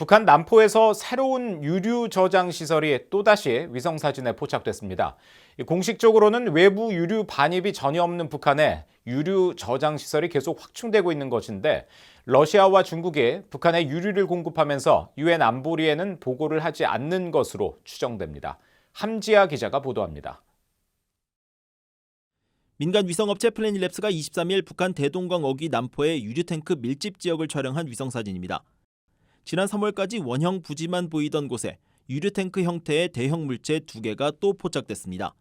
북한 남포에서 새로운 유류 저장 시설이 또다시 위성사진에 포착됐습니다. 공식적으로는 외부 유류 반입이 전혀 없는 북한에 유류 저장 시설이 계속 확충되고 있는 것인데 러시아와 중국이 북한에 유류를 공급하면서 유엔 안보리에는 보고를 하지 않는 것으로 추정됩니다. 함지아 기자가 보도합니다. 민간 위성업체 플래닛랩스가 23일 북한 대동강 어귀 남포의 유류탱크 밀집 지역을 촬영한 위성사진입니다. 지난 3월까지 원형 부지만 보이던 곳에 유류탱크 형태의 대형 물체 2개가 또 포착됐습니다.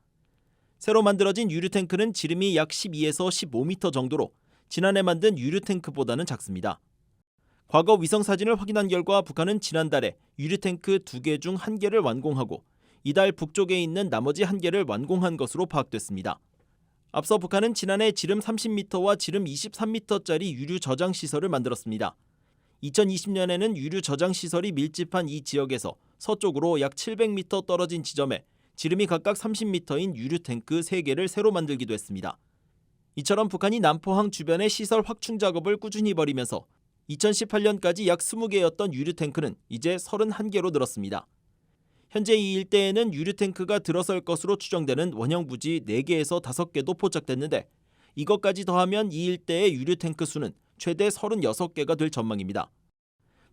새로 만들어진 유류탱크는 지름이 약 12에서 15m 정도로 지난해 만든 유류탱크보다는 작습니다. 과거 위성사진을 확인한 결과 북한은 지난달에 유류탱크 2개 중 1개를 완공하고 이달 북쪽에 있는 나머지 1개를 완공한 것으로 파악됐습니다. 앞서 북한은 지난해 지름 30m와 지름 23m짜리 유류 저장 시설을 만들었습니다. 2020년에는 유류 저장 시설이 밀집한 이 지역에서 서쪽으로 약 700m 떨어진 지점에 지름이 각각 30m인 유류탱크 3개를 새로 만들기도 했습니다. 이처럼 북한이 남포항 주변의 시설 확충 작업을 꾸준히 벌이면서 2018년까지 약 20개였던 유류탱크는 이제 31개로 늘었습니다. 현재 이 일대에는 유류탱크가 들어설 것으로 추정되는 원형 부지 4개에서 5개도 포착됐는데 이것까지 더하면 이 일대의 유류탱크 수는 최대 36개가 될 전망입니다.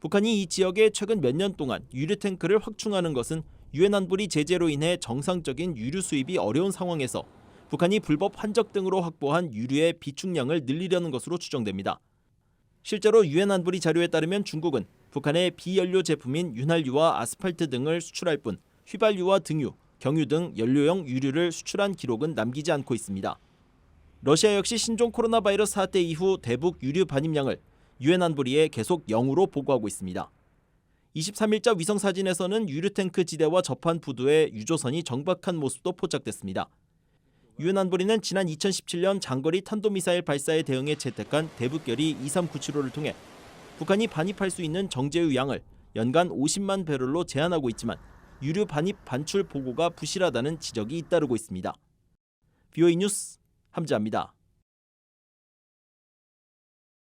북한이 이 지역에 최근 몇 년 동안 유류탱크를 확충하는 것은 유엔 안보리 제재로 인해 정상적인 유류 수입이 어려운 상황에서 북한이 불법 환적 등으로 확보한 유류의 비축량을 늘리려는 것으로 추정됩니다. 실제로 유엔 안보리 자료에 따르면 중국은 북한의 비연료 제품인 윤활유와 아스팔트 등을 수출할 뿐 휘발유와 등유, 경유 등 연료용 유류를 수출한 기록은 남기지 않고 있습니다. 러시아 역시 신종 코로나 바이러스 사태 이후 대북 유류 반입량을 유엔 안보리에 계속 0으로 보고하고 있습니다. 23일자 위성사진에서는 유류탱크 지대와 접한 부두에 유조선이 정박한 모습도 포착됐습니다. 유엔 안보리는 지난 2017년 장거리 탄도미사일 발사에 대응해 채택한 대북결의 23975를 통해 북한이 반입할 수 있는 정제유 양을 연간 50만 배럴로 제한하고 있지만 유류 반입 반출 보고가 부실하다는 지적이 잇따르고 있습니다. BOE 뉴스 함지아입니다.